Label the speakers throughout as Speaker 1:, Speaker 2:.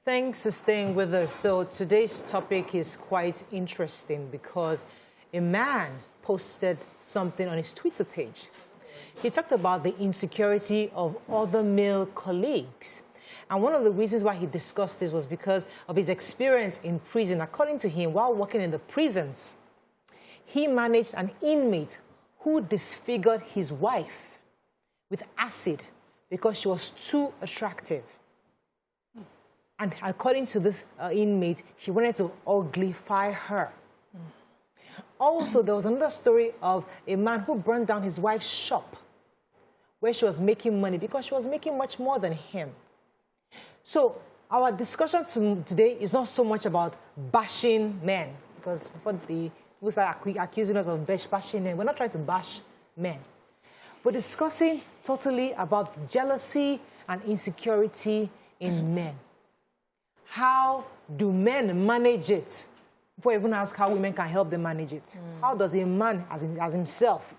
Speaker 1: Thanks for staying with us. So today's topic is quite interesting because a man posted something on his Twitter page. He talked about the insecurity of other male colleagues. And one of the reasons why he discussed this was because of his experience in prison. According to him, while working in the prisons, he managed an inmate who disfigured his wife with acid because she was too attractive. And according to this inmate, he wanted to uglify her. Also, there was another story of a man who burned down his wife's shop where she was making money because she was making much more than him. So our discussion today is not so much about bashing men, because what the people are accusing us of bashing men. We're not trying to bash men. We're discussing totally about jealousy and insecurity in men. How do men manage it? Before I even ask how women can help them manage it. How does a man as himself,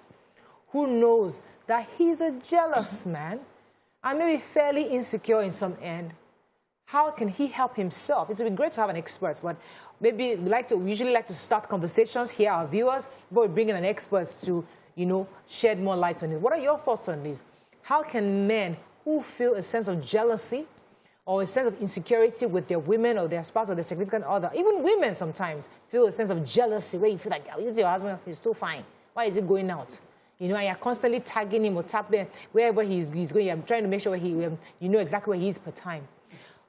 Speaker 1: who knows that he's a jealous man and maybe fairly insecure in some end, how can he help himself? It would be great to have an expert, but maybe we usually like to start conversations here, our viewers, before we bring in an expert to, shed more light on it. What are your thoughts on this? How can men who feel a sense of jealousy or a sense of insecurity with their women or their spouse or their significant other, even women sometimes feel a sense of jealousy where you feel like, oh, your husband is too fine. Why is he going out? And you're constantly tagging him or tapping wherever he's going. I'm trying to make sure you know exactly where he is per time.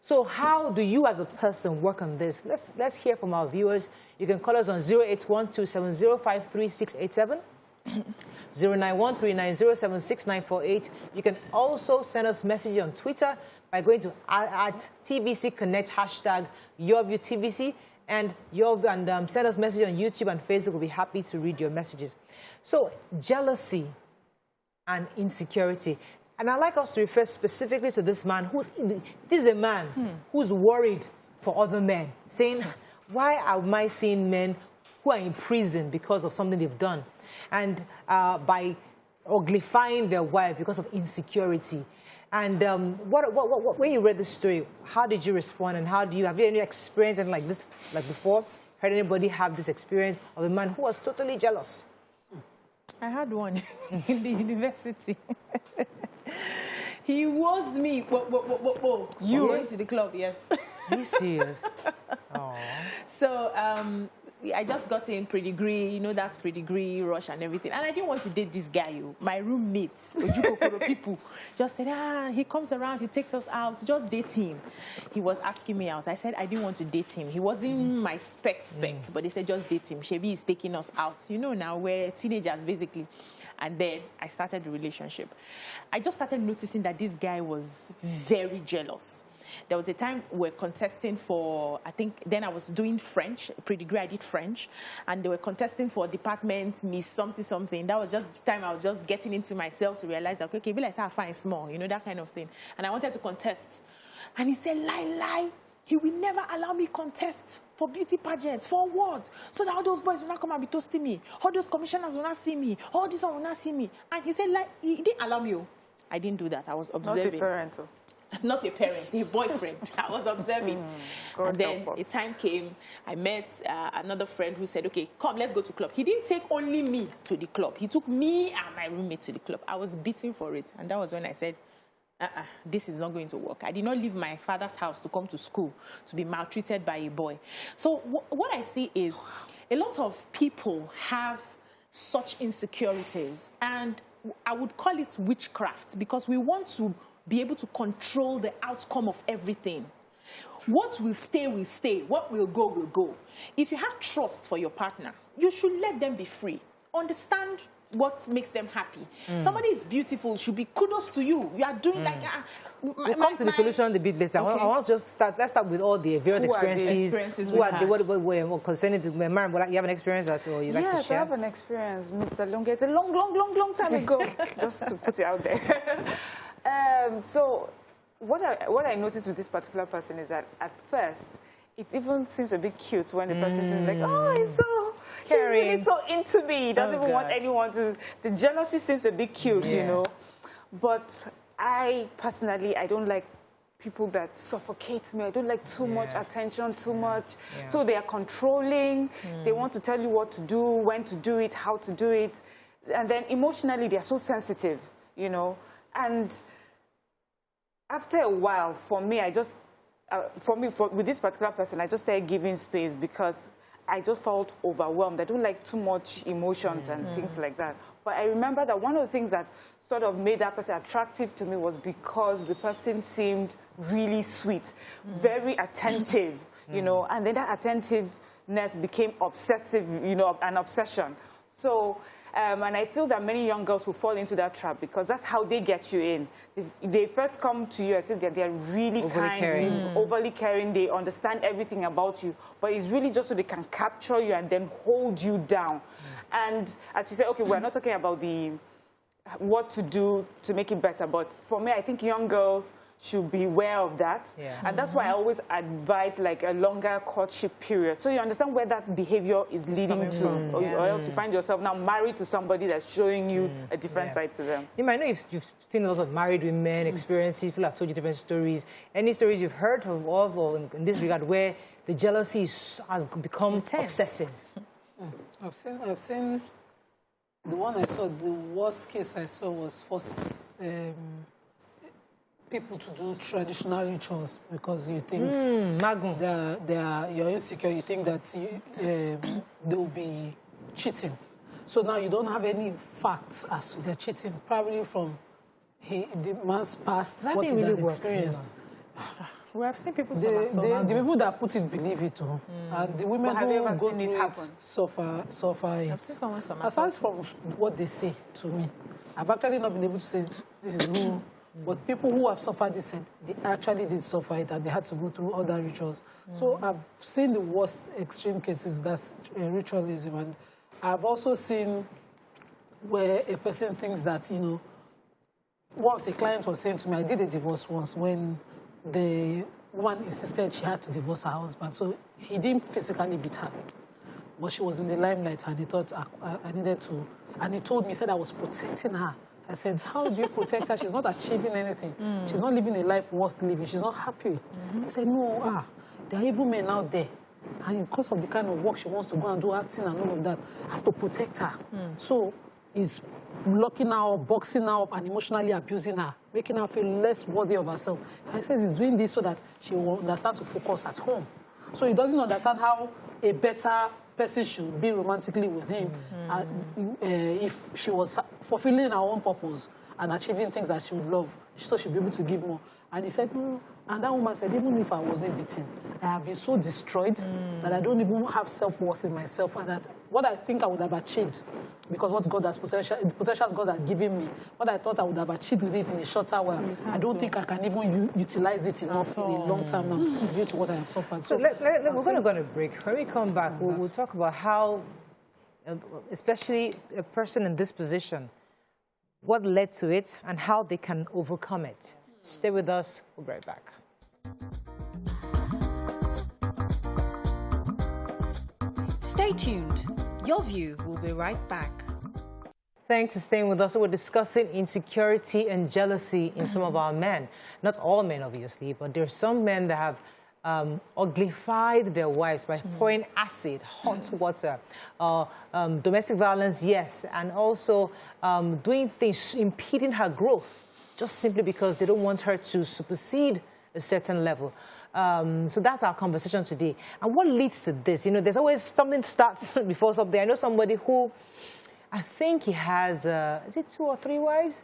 Speaker 1: So how do you as a person work on this? Let's hear from our viewers. You can call us on 08127053687, 09139076948. You can also send us messages on Twitter by going to @TVC Connect, hashtag YourViewTVC, and send us messages on YouTube and Facebook. We'll be happy to read your messages. So jealousy and insecurity. And I'd like us to refer specifically to this man this is a man who's worried for other men, saying, why am I seeing men who are in prison because of something they've done? And by uglifying their wife because of insecurity. And when you read this story, how did you respond? And have you any experience and like this, like before? Heard anybody have this experience of a man who was totally jealous?
Speaker 2: I had one in the university. He was me. Whoa. You went to the club, yes.
Speaker 1: Are you serious? Aww.
Speaker 2: So I just got in pre-degree, that's pre-degree rush and everything. And I didn't want to date this guy. My roommates, people, just said, he comes around, he takes us out, just date him. He was asking me out. I said I didn't want to date him. He wasn't my spec, but they said just date him. Shebi is taking us out. Now we're teenagers, basically. And then I started the relationship. I just started noticing that this guy was very jealous. There was a time we were contesting for, I think then I was doing French, pre-degree I did French, and they were contesting for department, Miss something. That was just the time I was just getting into myself to realize that, okay, be like, I find small, that kind of thing. And I wanted to contest. And he said, lie. He will never allow me contest for beauty pageants. For what? So that all those boys will not come and be toasting me. All those commissioners will not see me. All this one will not see me. And he said, he didn't allow me. I didn't do that. I was observing.
Speaker 3: Not a parent.
Speaker 2: Not a parent, a boyfriend. I was observing. And then a time came, I met another friend who said, okay, come, let's go to club. He didn't take only me to the club. He took me and my roommate to the club. I was beating for it. And that was when I said, this is not going to work. I did not leave my father's house to come to school to be maltreated by a boy. So what I see is a lot of people have such insecurities. And I would call it witchcraft because we want to be able to control the outcome of everything. What will stay will stay. What will go will go. If you have trust for your partner, you should let them be free. Understand what makes them happy. Somebody is beautiful, should be kudos to you. You are doing
Speaker 1: we'll come to the solution a bit later. Okay. I want to just start. Let's start with all the various experiences. What concerning the man? You have an experience that you like to share?
Speaker 3: Yes, I have an experience, Mr. Lunge. It's a long time ago. Just to put it out there. So what I noticed with this particular person is that at first it even seems a bit cute when the person is like, oh, he's really so into me. He doesn't even want anyone to. The jealousy seems a bit cute, But I personally, I don't like people that suffocate me. I don't like too much attention, too much.
Speaker 1: Yeah.
Speaker 3: So they are controlling. They want to tell you what to do, when to do it, how to do it. And then emotionally, they are so sensitive, you know. And after a while, for me, with this particular person, I just started giving space because I just felt overwhelmed. I don't like too much emotions and things like that. But I remember that one of the things that sort of made that person attractive to me was because the person seemed really sweet, very attentive, you know, and then that attentiveness became obsessive, you know, an obsession. So, and I feel that many young girls will fall into that trap because that's how they get you in. They first come to you as if they're really kind, overly caring, they understand everything about you, but it's really just so they can capture you and then hold you down. And as you say, okay, we're not talking about what to do to make it better, but for me, I think young girls should be aware of that. Yeah. And that's why I always advise like a longer courtship period. So you understand where that behavior is leading to, or else you find yourself now married to somebody that's showing you a different side to them.
Speaker 1: You might know if you've seen lots of married women, experiences, people have told you different stories. Any stories you've heard of or in this regard where the jealousy has become obsessive?
Speaker 4: I've seen the one I saw, the worst case I saw was force people to do traditional rituals because you think you're insecure, you think that they will be cheating. So now you don't have any facts as to their cheating, probably from the man's past, what he has experienced.
Speaker 2: We have seen people
Speaker 4: the people that put it believe it too. And the women who go through it suffer it. Aside from what they say to me, I've actually not been able to say this is me. But people who have suffered this, they actually did suffer it and they had to go through other rituals. So I've seen the worst extreme cases, that's ritualism. And I've also seen where a person thinks that, you know, once a client was saying to me, I did a divorce once when the woman insisted she had to divorce her husband. So he didn't physically beat her, but she was in the limelight and he thought I needed to. And he told me, he said I was protecting her. I said, how do you protect her? She's not achieving anything. She's not living a life worth living. She's not happy. He said, no, there are evil men out there. And because of the kind of work she wants to go and do, acting and all of that, I have to protect her. So he's locking her up, boxing her up, and emotionally abusing her, making her feel less worthy of herself. And he says he's doing this so that she will understand to focus at home. So he doesn't understand how a better person should be romantically with him if she was fulfilling her own purpose and achieving things that she would love, so she'll be able to give more. And he said, no. And that woman said, even if I wasn't beaten, I have been so destroyed that I don't even have self-worth in myself, and that what I think I would have achieved, because what God has the potentials God has given me, what I thought I would have achieved with it in a shorter while, I don't think I can even utilize it enough in a long time now due to what I have suffered.
Speaker 1: So we're going to go on a break. When we come back, we'll talk about how, especially a person in this position, what led to it and how they can overcome it. Stay with us. We'll be right back.
Speaker 5: Stay tuned. Your View will be right back.
Speaker 1: Thanks for staying with us. We're discussing insecurity and jealousy in some of our men. Not all men, obviously, but there are some men that have uglified their wives by pouring acid, hot water, domestic violence, yes, and also doing things, impeding her growth, just simply because they don't want her to supersede a certain level. So that's our conversation today. And what leads to this? You know, there's always something starts before something. I know somebody who, I think he has, is it 2 or 3 wives?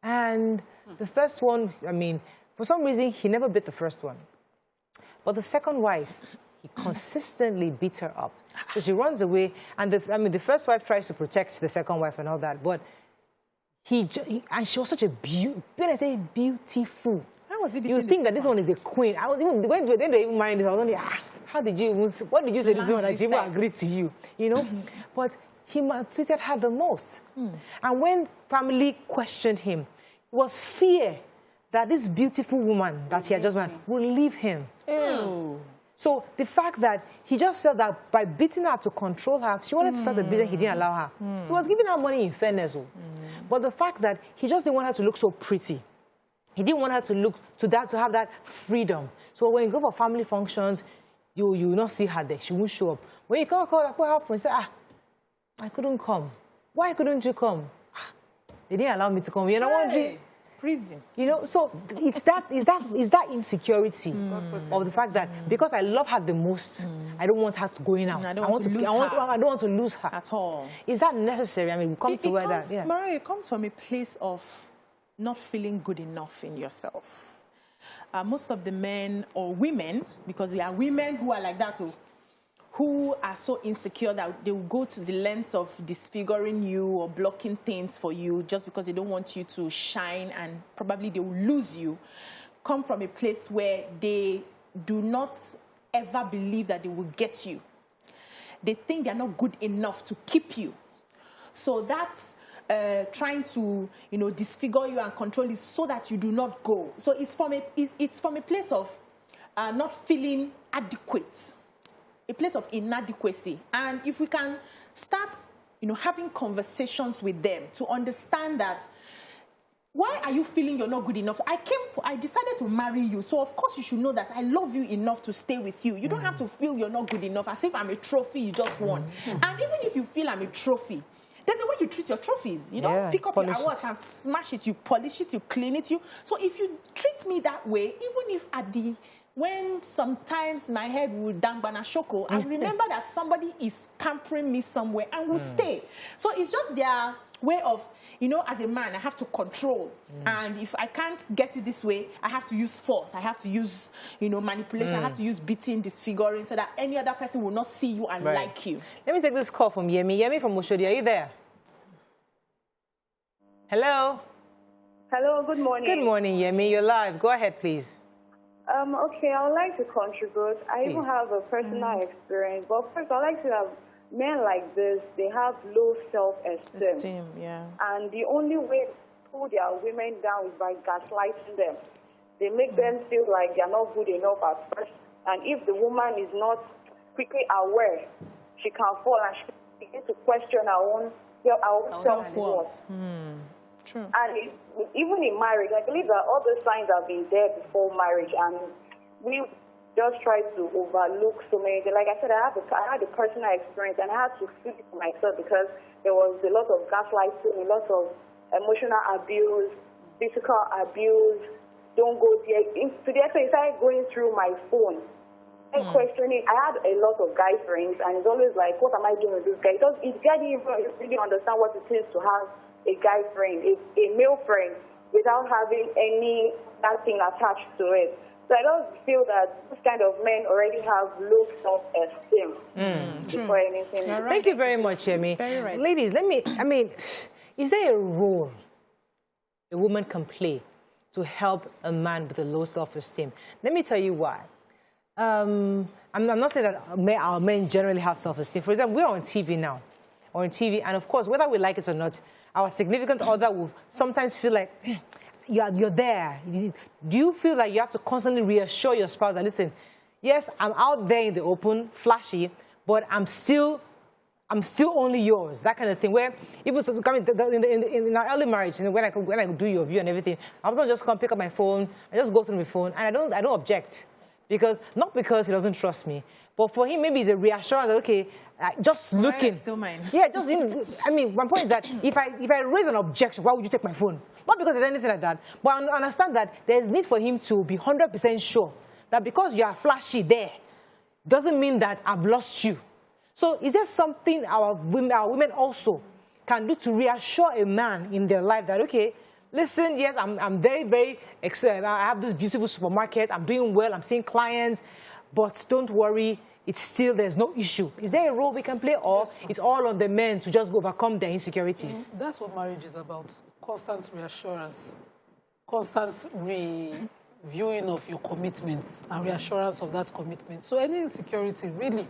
Speaker 1: And the first one, I mean, for some reason, he never beat the first one. But the second wife, he consistently beats her up. So she runs away. And the first wife tries to protect the second wife and all that. But and she was such a beautiful. You think that this one is the queen. When they even married this, I was wondering, how did you, what did you say this one that she even agreed to you? You know? But he maltreated her the most. And when family questioned him, it was fear that this beautiful woman that he had just met will leave him. So the fact that he just felt that by beating her to control her, she wanted to start the business, he didn't allow her. He was giving her money in fairness. But the fact that he just didn't want her to look so pretty. He didn't want her to look to that, to have that freedom. So when you go for family functions, you will not see her there. She won't show up. When you call her, what happened? Say, I couldn't come. Why couldn't you come? They didn't allow me to come. You're not wondering.
Speaker 2: Prison.
Speaker 1: You know, so it's that insecurity of the fact that because I love her the most, I don't want her to going out.
Speaker 2: I don't want to lose her
Speaker 1: at
Speaker 2: all.
Speaker 1: Is that necessary? I mean, we come to where that. Yeah.
Speaker 2: Mariah, it comes from a place of not feeling good enough in yourself. Most of the men or women, because there are women who are like that too, who are so insecure that they will go to the lengths of disfiguring you or blocking things for you just because they don't want you to shine, and probably they will lose you, come from a place where they do not ever believe that they will get you. They think they're not good enough to keep you. So that's trying to, disfigure you and control you so that you do not go. So it's from a place of not feeling adequate, a place of inadequacy. And if we can start, having conversations with them to understand that, why are you feeling you're not good enough? I decided to marry you, so of course you should know that I love you enough to stay with you. You don't have to feel you're not good enough as if I'm a trophy you just won. And even if you feel I'm a trophy, there's a way you treat your trophies. You don't pick up your awards and smash it, you polish it, you clean it. So if you treat me that way, even if when sometimes my head would dambana shoko, I remember that somebody is pampering me somewhere and will stay. So it's just their way of, as a man, I have to control. And if I can't get it this way, I have to use force. I have to use, manipulation. I have to use beating, disfiguring, so that any other person will not see you and like you.
Speaker 1: Let me take this call from Yemi. Yemi from Oshodi, are you there? Hello?
Speaker 6: Hello, good morning.
Speaker 1: Good morning, Yemi. You're live. Go ahead, please.
Speaker 6: Okay, I would like to contribute. I even have a personal experience. But first, I'd like to have men like this, they have low self-esteem. And the only way to pull their women down is by gaslighting them. They make them feel like they're not good enough at first. And if the woman is not quickly aware, she can fall and she begins to question her own self-worth.
Speaker 2: True.
Speaker 6: And even in marriage, I believe that all the signs have been there before marriage, and we just try to overlook so many things. Like I said, I had a personal experience, and I had to feel it for myself because there was a lot of gaslighting, a lot of emotional abuse, physical abuse. Don't go there. To the extent I started going through my phone and questioning. I had a lot of guy friends, and it's always like, what am I doing with this guy? It didn't even really understand what it is to have a guy friend, a male friend, without having any that thing attached to it. So I don't feel that this kind of men already have low self-esteem before anything.
Speaker 1: Right. Thank you very much, Yemi.
Speaker 2: Very right.
Speaker 1: Ladies, is there a role a woman can play to help a man with a low self-esteem? Let me tell you why. I'm not saying that our men generally have self-esteem. For example, we're on TV now, and of course, whether we like it or not, our significant other will sometimes feel like, you're there. Do you feel like you have to constantly reassure your spouse that, listen, yes, I'm out there in the open, flashy, but I'm still only yours, that kind of thing. Where it was coming in our early marriage, when I do your view and everything, I don't just come pick up my phone, I just go through my phone, and I don't object. Not because he doesn't trust me, but for him, maybe it's a reassurance that, okay, just looking.
Speaker 2: Still mine.
Speaker 1: Yeah, just, my point is that if I raise an objection, why would you take my phone? Not because there's anything like that, but I understand that there's need for him to be 100% sure that because you are flashy there, doesn't mean that I've lost you. So is there something our women also can do to reassure a man in their life that, okay, listen, yes, I'm very, very excited. I have this beautiful supermarket. I'm doing well. I'm seeing clients. But don't worry, there's no issue. Is there a role we can play, or it's all on the men to just overcome their insecurities?
Speaker 4: That's what marriage is about. Constant reassurance, constant reviewing of your commitments and reassurance of that commitment. So any insecurity, really,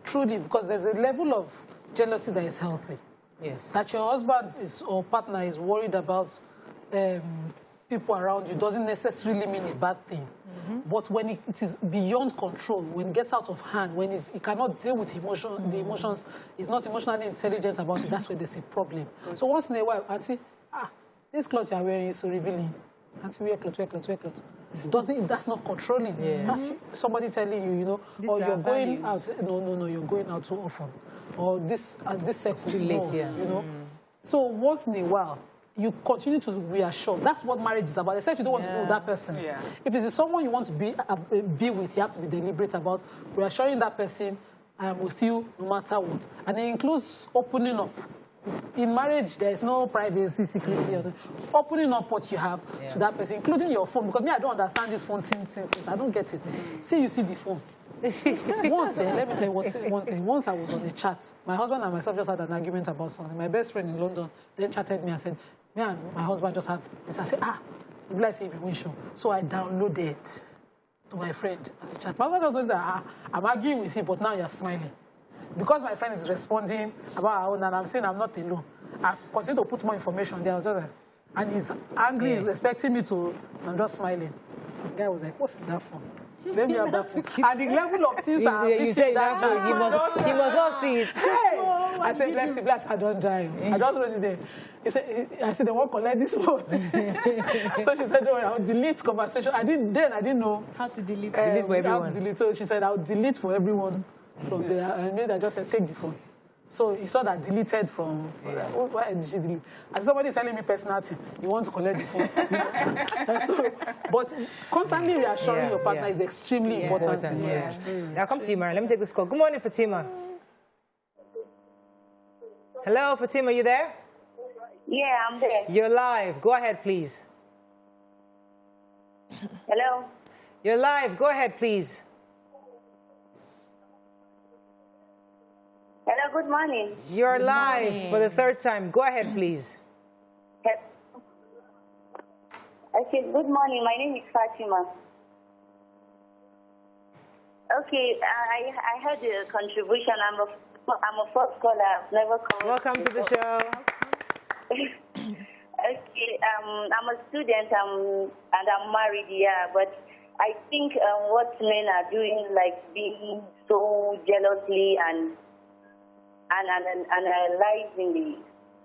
Speaker 4: truly, because there's a level of jealousy that is healthy.
Speaker 1: Yes.
Speaker 4: That your husband or partner is worried about people around you doesn't necessarily mean a bad thing. But when it is beyond control, when it gets out of hand, when he cannot deal with the emotions, he's not emotionally intelligent about it, that's where there's a problem. So once in a while, Auntie, this clothes you're wearing is so revealing. Auntie, wear clothes. That's not controlling.
Speaker 1: Yeah.
Speaker 4: That's somebody telling you, you know, or you're going out. No, you're going out too often. Or this sex is late, you know. So once in a while, you continue to reassure. That's what marriage is about. Except you don't want to be with that person. Yeah. If it's someone you want to be with, you have to be deliberate about reassuring that person, I am with you no matter what. And it includes opening up. In marriage, there is no privacy, secrecy. Opening up what you have to that person, including your phone. Because me, I don't understand this phone thing. I don't get it. Say you see the phone. Once, let me tell you one thing. Once I was on a chat, my husband and myself just had an argument about something. My best friend in London then chatted me and said, me and my husband just had this. I said, you'd like to see me show. So I downloaded to my friend at the chat. My husband also said, I'm arguing with you, but now you're smiling. Because my friend is responding about her own, and I'm saying I'm not alone. I continue to put more information there. And he's angry, he's expecting me to, I'm just smiling. The guy was like, what's in that phone? Let me have that phone. And the level of things
Speaker 1: you say that he must not see it.
Speaker 4: I said, bless, I don't drive. I just wrote it there. I said, they won't collect this phone. So she said, no, I'll delete conversation. I didn't know how to delete.
Speaker 1: Delete for everyone.
Speaker 4: How to delete. So she said, I'll delete for everyone from there. And I just said, take the phone. So he saw that deleted from, why did she delete? And somebody is telling me personality, you want to collect the phone. So, but constantly reassuring your partner is extremely important.
Speaker 1: I'll come to you, Mary. Let me take this call. Good morning, Fatima. Hello, Fatima, you there?
Speaker 6: Yeah, I'm there.
Speaker 1: You're live. Go ahead, please.
Speaker 6: Hello?
Speaker 1: You're live. Go ahead, please.
Speaker 6: Hello, good morning.
Speaker 1: You're live for the third time. Go ahead, please.
Speaker 6: Okay, good morning. My name is Fatima. Okay, I heard the contribution. I'm a first caller. I've never called.
Speaker 1: Welcome to the show.
Speaker 6: Okay, I'm a student and I'm married, but I think what men are doing, like being so jealously and analyzing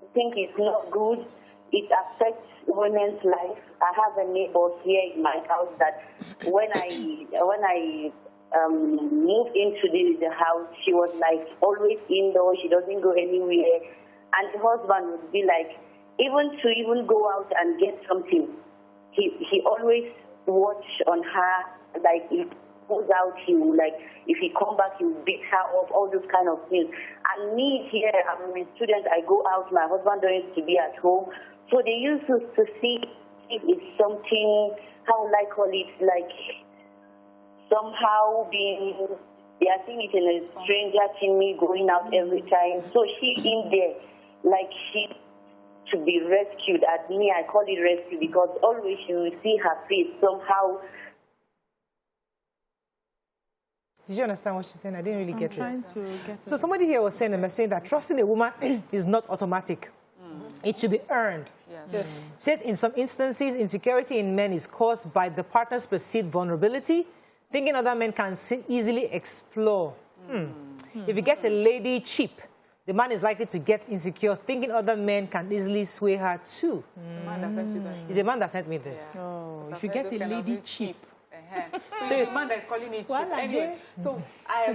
Speaker 6: I think it's not good. It affects women's life. I have a neighbor here in my house that when I moved into the house, she was like always indoors. She doesn't go anywhere, and the husband would be like, even go out and get something, he always watch on her, like if he goes out, he will, like if he come back, he will beat her up, all those kind of things. And me here, I'm a student. I go out. My husband don't used to be at home, so they used to see if it's something, how would I call it, like somehow being, they are seeing it in a stranger to me going out every time. So she in there, like she to be rescued. At me, I call it rescue because always you will see her face somehow.
Speaker 1: Did you understand what she's saying? I didn't really get it.
Speaker 2: I'm trying to get it.
Speaker 1: So somebody here was saying that trusting a woman is not automatic. It should be earned.
Speaker 4: Yes.
Speaker 1: Says in some instances, insecurity in men is caused by the partner's perceived vulnerability, thinking other men can easily explore. If you get a lady cheap, the man is likely to get insecure, thinking other men can easily sway her too. It's a man that sent me this.
Speaker 2: Yeah. So if you get a lady cheap.
Speaker 3: So the man that is calling it cheap. Anyway, so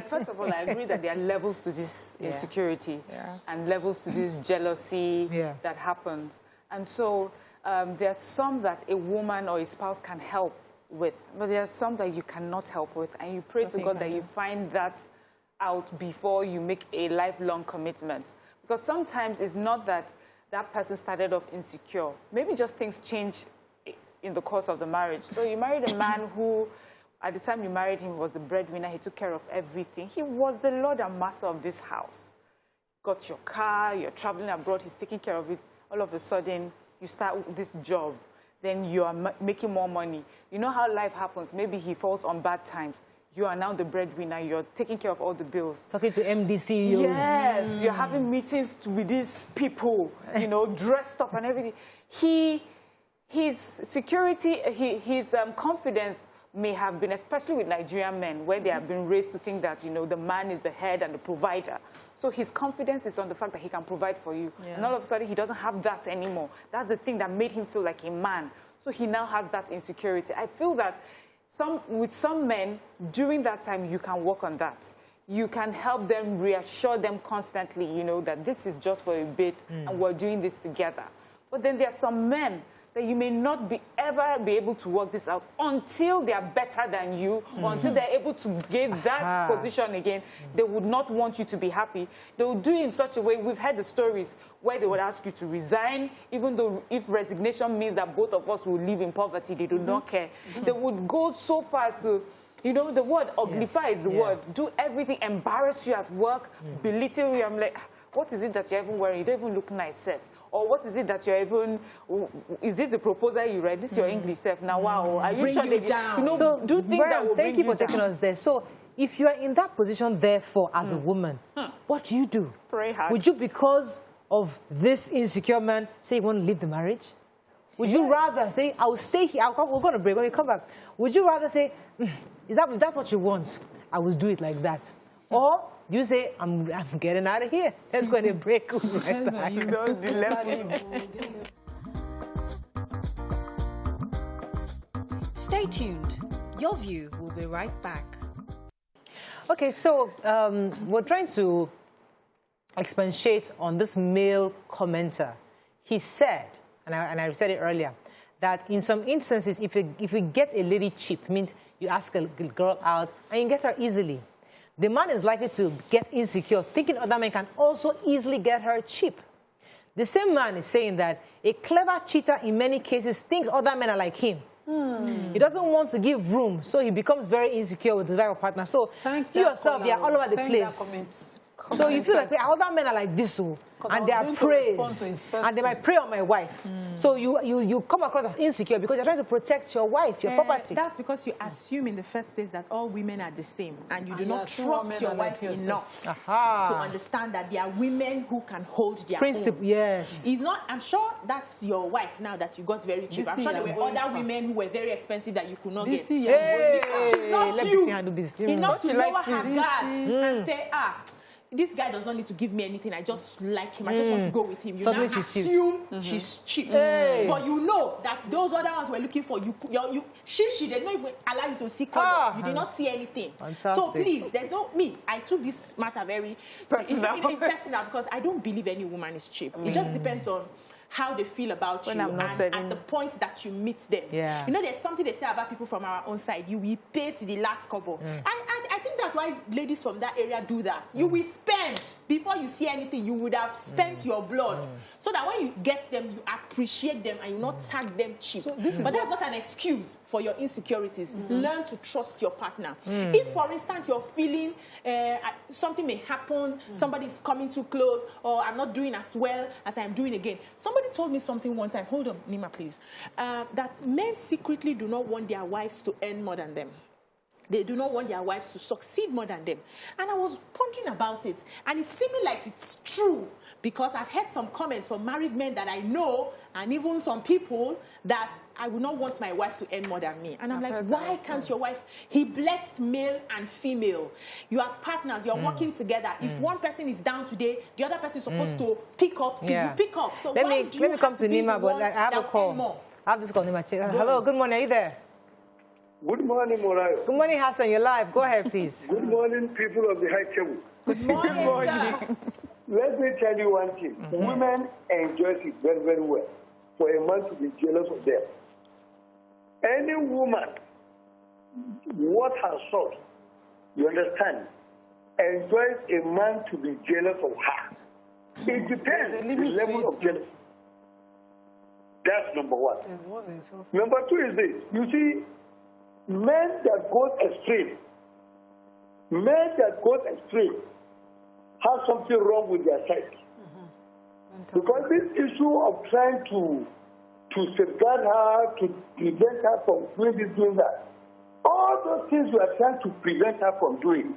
Speaker 3: first of all, I agree that there are levels to this insecurity and levels to this jealousy that happens. And so there are some that a woman or a spouse can help with, but there are some that you cannot help with. And you pray to God that you find that out before you make a lifelong commitment. Because sometimes it's not that that person started off insecure. Maybe just things change in the course of the marriage. So you married a man who, at the time you married him, was the breadwinner. He took care of everything. He was the Lord and master of this house. Got your car, you're traveling abroad, he's taking care of it. All of a sudden, you start this job. Then you are making more money. You know how life happens. Maybe he falls on bad times. You are now the breadwinner. You're taking care of all the bills.
Speaker 1: Talking to MDCEOs.
Speaker 3: Yes, you're having meetings with these people, you know, dressed up and everything. His security, his confidence may have been, especially with Nigerian men, where they have been raised to think that, you know, the man is the head and the provider. So his confidence is on the fact that he can provide for you. And all of a sudden, he doesn't have that anymore. That's the thing that made him feel like a man. So he now has that insecurity. I feel that with some men, during that time, you can work on that. You can help them, reassure them constantly, you know, that this is just for a bit and we're doing this together. But then there are some men that you may not ever be able to work this out until they are better than you, until they're able to give that position again. They would not want you to be happy. They will do it in such a way. We've heard the stories where they would ask you to resign, even though if resignation means that both of us will live in poverty, they do not care. They would go so far as to, you know, the word uglify is the word. Do everything, embarrass you at work, belittle you. I'm like, what is it that you're even wearing? You don't even look nice, Seth. Or what is it that you're even, is this the proposal you read? This is your English self. Now, wow, are you sure they down? You know,
Speaker 1: so,
Speaker 3: do things that will
Speaker 1: thank you for taking us there. So, if you are in that position, therefore, as a woman, what do you do?
Speaker 3: Pray hard.
Speaker 1: Would you, because of this insecure man, say you want to leave the marriage? Would you rather say, I will stay here, we're going to break, when we come back. Would you rather say, if that's what you want, I will do it like that? Or you say, I'm getting out of here. Let's go and break. Right back.
Speaker 5: Stay tuned. Your View will be right back.
Speaker 1: Okay, so we're trying to expatiate on this male commenter. He said, and I said it earlier, that in some instances, if you get a lady cheap, means you ask a girl out and you get her easily. The man is likely to get insecure, thinking other men can also easily get her cheap. The same man is saying that a clever cheater in many cases thinks other men are like him. He doesn't want to give room, so he becomes very insecure with his rival partner. So you yourself, you're all over the place. So you feel like other men are like this, and they are praised, and they might prey on my wife. So you come across as insecure because you're trying to protect your wife, your property.
Speaker 2: That's because you assume in the first place that all women are the same, and you do not trust your wife enough to understand that there are women who can hold their own.
Speaker 1: Yes.
Speaker 2: It's not. I'm sure that's your wife now that you got very cheap. I'm sure there were other women who were very expensive that you could not get.
Speaker 1: Hey,
Speaker 2: let me enough to lower her guard and say, this guy does not need to give me anything. I just like him. I just want to go with him. You now assume she's cheap. But you know that those other ones were looking for you. She did not even allow you to see color. You did not see anything. Fantastic. So please, there's no me. I took this matter very personal because I don't believe any woman is cheap. It just depends on how they feel about you and at the point that you meet them. You know, there's something they say about people from our own side. You will pay to the last couple. I think that's why ladies from that area do that. You will spend. Before you see anything, you would have spent your blood. So that when you get them, you appreciate them and you not tag them cheap. So but that's not an excuse for your insecurities. Learn to trust your partner. If, for instance, you're feeling something may happen, somebody is coming too close, or I'm not doing as well as I'm doing again. Somebody told me something one time. Hold on, Nima, please. That men secretly do not want their wives to earn more than them. They do not want their wives to succeed more than them. And I was pondering about it. And it seemed like it's true. Because I've heard some comments from married men that I know, and even some people, that I would not want my wife to earn more than me. And I'm like, why can't your wife? He blessed male and female. You are partners. You're working together. If one person is down today, the other person is supposed to pick up till you pick up. So
Speaker 1: let me come to Nima, but I have a call. I have this call, Nima. Hello, good morning. Are you there?
Speaker 7: Good morning, Morayo.
Speaker 1: Good morning, Hassan. You're live. Go ahead, please.
Speaker 7: Good morning, people of the high table.
Speaker 2: Good morning, sir.
Speaker 7: Let me tell you one thing. Women enjoy it very, very well for a man to be jealous of them. Any woman, what her sort, you understand, enjoys a man to be jealous of her. It depends on the level of jealousy. That's number one. Number two is this. You see, men that go extreme have something wrong with their psyche. Because this issue of trying to safeguard her, to prevent her from doing this, doing that, all those things you are trying to prevent her from doing,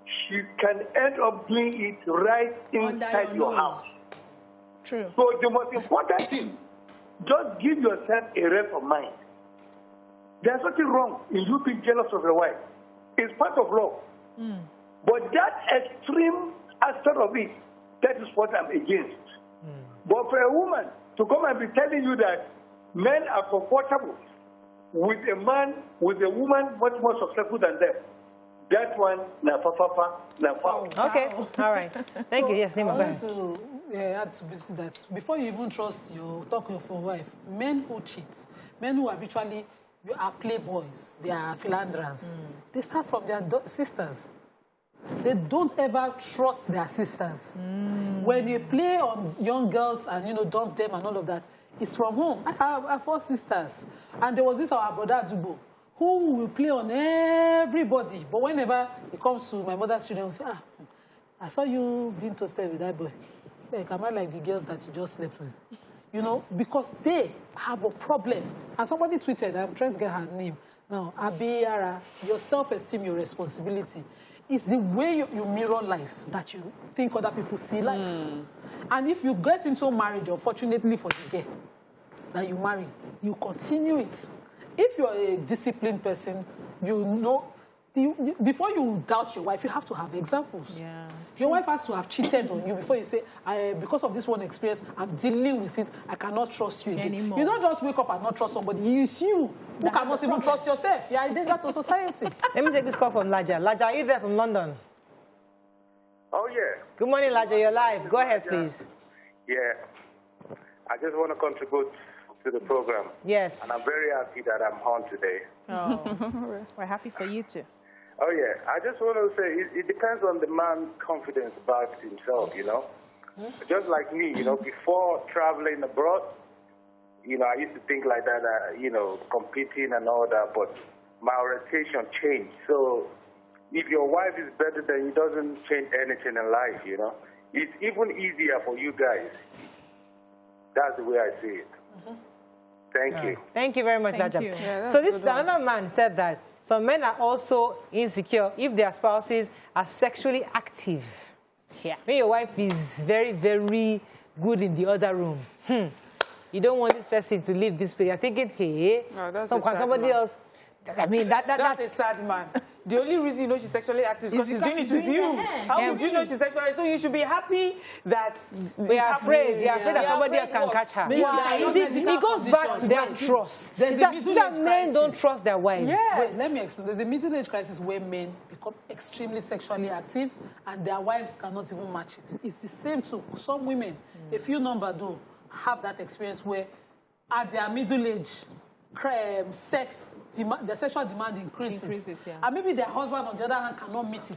Speaker 7: she can end up doing it right inside your house.
Speaker 2: True.
Speaker 7: So the most important thing, just give yourself a rest of mind. There's nothing wrong in you being jealous of your wife. It's part of love. But that extreme aspect of it, that is what I'm against. But for a woman to come and be telling you that Men are comfortable with a man, with a woman much more successful than them. That one, na papa, na foul.
Speaker 1: Okay, all right. Thank you. Yes, Nima, go ahead.
Speaker 4: I want to add to this that before you even trust your wife, men who cheat, men who habitually are playboys, they are philanderers, they start from their sisters. They don't ever trust their sisters. When you play on young girls and, you know, dump them and all of that, it's from home. I have 4 sisters. And there was this, our brother Dubo, who will play on everybody. But whenever it comes to my mother's children, will say, I saw you being toasted with that boy. Like, am I like the girls that you just slept with? You know, because they have a problem. And somebody tweeted, I'm trying to get her name. Now, Abiyara, your self-esteem, your responsibility. It's the way you mirror life that you think other people see life. And if you get into marriage, unfortunately for the girl that you marry, you continue it. If you're a disciplined person, you know, before you doubt your wife, you have to have examples. Yeah. Your wife has to have cheated on you before you say, because of this one experience, I'm dealing with it, I cannot trust you again. Anymore. You don't just wake up and not trust somebody. It's you who cannot even trust yourself. You're a danger to society.
Speaker 1: Let me take this call from Laja. Laja, are you there from London?
Speaker 8: Oh, yeah.
Speaker 1: Good morning, Laja. You're live. Go ahead, please.
Speaker 8: Yeah. I just want to contribute to the program.
Speaker 1: Yes.
Speaker 8: And I'm very happy that I'm on today.
Speaker 2: Oh, we're happy for you too.
Speaker 8: Oh, yeah. I just want to say it depends on the man's confidence about himself, you know. Just like me, you know, before traveling abroad, you know, I used to think like that, you know, competing and all that, but my orientation changed. So if your wife is better than you, it doesn't change anything in life, you know. It's even easier for you guys. That's the way I see it. Thank you.
Speaker 1: Thank you very much, Laja.
Speaker 2: Yeah,
Speaker 1: so this another man said that some men are also insecure if their spouses are sexually active. Yeah. When your wife is very, very good in the other room, you don't want this person to leave this place. You're thinking, hey, somebody else. I mean, that's
Speaker 3: a sad man. The only reason you know she's sexually active is because she's doing it with you. How would you know she's sexually active? So you should be happy that
Speaker 1: they are afraid. They are afraid that somebody else can catch her. It goes back to their trust. That men don't trust their wives.
Speaker 4: Yes. Wait, let me explain. There's a middle-age crisis where men become extremely sexually active and their wives cannot even match it. It's the same too. Some women, a few number do, have that experience where at their middle age, the sexual demand increases. Yeah. And maybe their husband, on the other hand, cannot meet it.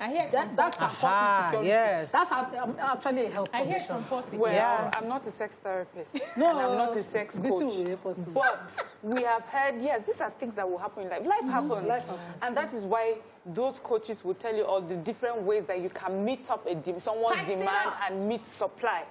Speaker 4: That's a causing insecurity. Yes. That's actually a health condition.
Speaker 3: Well, yes. I'm not a sex therapist. No, and I'm not a sex coach. But we have heard, yes, these are things that will happen in life. Life happens. And that is why those coaches will tell you all the different ways that you can meet up someone's demand and meet supply.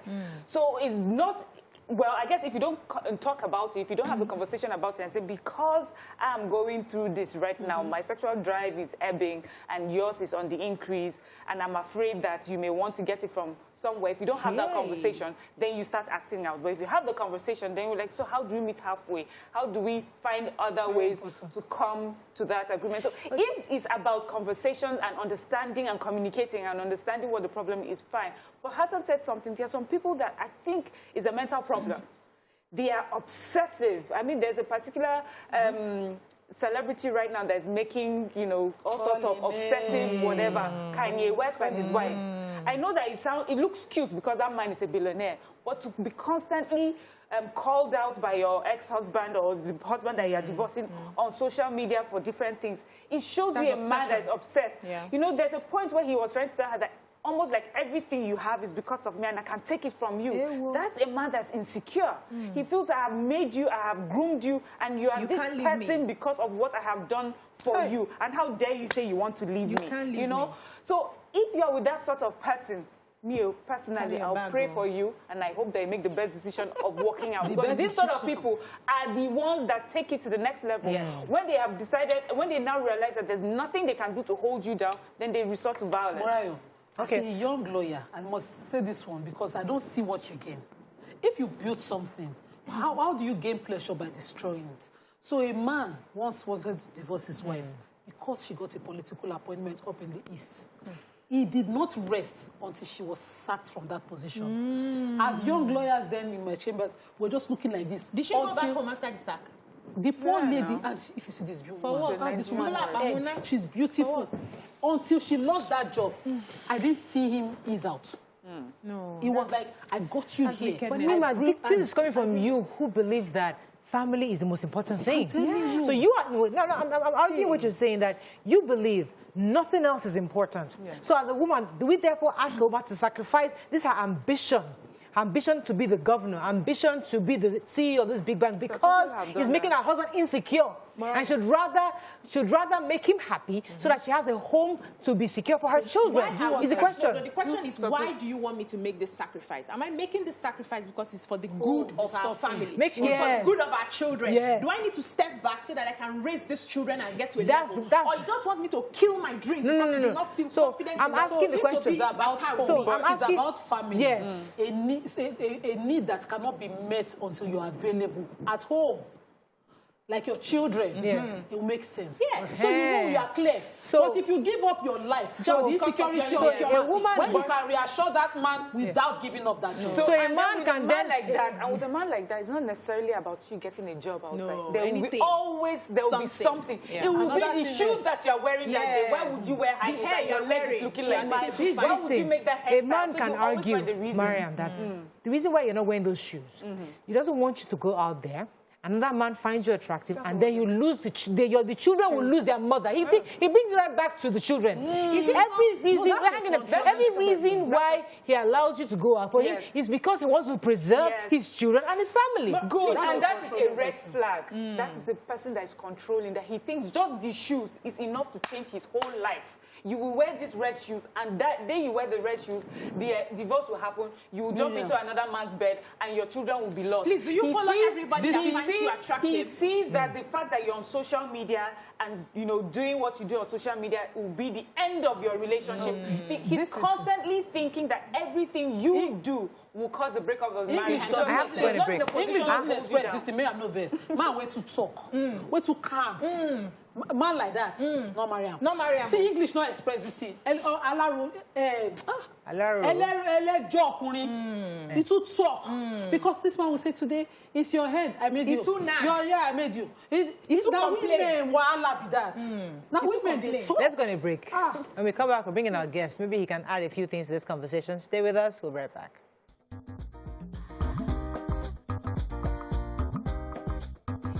Speaker 3: So it's not... Well, I guess if you don't talk about it, if you don't have a conversation about it and say, because I'm going through this right now, my sexual drive is ebbing and yours is on the increase, and I'm afraid that you may want to get it from somewhere. If you don't have that conversation, then you start acting out. But if you have the conversation, then you're like, so how do we meet halfway? How do we find other ways to come to that agreement? So if it's about conversation and understanding and communicating and understanding what the problem is, fine. But Hassan said something. There are some people that I think is a mental problem. They are obsessive. I mean, there's a particular celebrity right now that's making, you know, all sorts of obsessive whatever. Kanye West and his wife. I know that it looks cute because that man is a billionaire, but to be constantly called out by your ex-husband or the husband that you are divorcing on social media for different things, it shows you a man that's obsessed. Yeah. You know, there's a point where he was trying to tell her that almost like everything you have is because of me and I can take it from you. Yeah, that's a man that's insecure. He feels I have made you, I have groomed you, and you are this person because of what I have done for you. And how dare you say you want to leave me? You know? So if you're with that sort of person, me personally, I'll pray for you, and I hope they make the best decision of walking out. Because these sort of people are the ones that take it to the next level. Yes. When they have decided, when they now realize that there's nothing they can do to hold you down, then they resort to violence.
Speaker 4: Morayo, as a young lawyer, I must say this one because I don't see what you gain. If you build something, how do you gain pleasure by destroying it? So a man once wanted to divorce his wife because she got a political appointment up in the East. he did not rest until she was sacked from that position. As young lawyers then in my chambers, we're just looking like this.
Speaker 2: Did she go back home after the sack?
Speaker 4: The poor lady, and if you see this beautiful woman, this woman, she's beautiful. Until she lost that job, I didn't see him ease out.
Speaker 2: No.
Speaker 4: He was like, I got you here.
Speaker 1: But Nima, this is coming from you who believe that family is the most important thing. So you are, I'm arguing what you're saying, that you believe nothing else is important. So as a woman, do we therefore ask a woman to sacrifice this her ambition to be the governor, ambition to be the CEO of this big bank, because he's making her husband insecure, and should rather make him happy so that she has a home to be secure for her children? Is the question.
Speaker 2: No, the question is, why do you want me to make this sacrifice? Am I making this sacrifice because it's for the good of our family? It's for the good of our children. Do I need to step back so that I can raise these children and get to a level? Or you just want me to kill my dreams because you do not feel confident?
Speaker 1: I'm asking the question.
Speaker 4: It's about family.
Speaker 1: Yes.
Speaker 4: A need that cannot be met until you are available at home. Like your children, it will make sense. So you know you are clear. But if you give up your life, just the insecurity of your woman, when you can reassure that man without giving up that job.
Speaker 3: So a man can then like that, and with a man like that, it's not necessarily about you getting a job outside.
Speaker 2: No,
Speaker 3: there will be always something. It will be the shoes that you are wearing that day. Why would you wear high heels? The hair you're wearing looking like this. Why would you make that hairstyle?
Speaker 1: A man can argue, Mariam, that the reason why you're not wearing those shoes, he doesn't want you to go out there. Another man finds you attractive, and then you lose the children will lose their mother. He brings it right back to the children. Every reason why he allows you to go out for him is because he wants to preserve his children and his family.
Speaker 3: Good, and that is a red flag. That is a person that is controlling, that he thinks just the shoes is enough to change his whole life. You will wear these red shoes, and that day you wear the red shoes, the divorce will happen. You will jump into another man's bed, and your children will be lost.
Speaker 2: Please, do you follow everybody that finds you attractive?
Speaker 3: He sees that the fact that you're on social media and doing what you do on social media will be the end of your relationship. He's constantly thinking that everything you do will cause the breakup of the marriage.
Speaker 4: English doesn't express this thing. I'm no verse. Man, way to talk, way to count. Man like that, no Mariam.
Speaker 2: No Mariam.
Speaker 4: See, English not express this thing. It will talk. Because this man will say today, it's your head, I made you.
Speaker 2: It's too nice.
Speaker 4: I made you. It's now women, wala be that. Now women,
Speaker 1: let's go on a break. When we come back, we're bringing our guest. Maybe he can add a few things to this conversation. Stay with us. We'll be right back.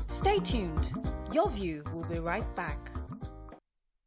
Speaker 5: Stay tuned. Your View will be right back.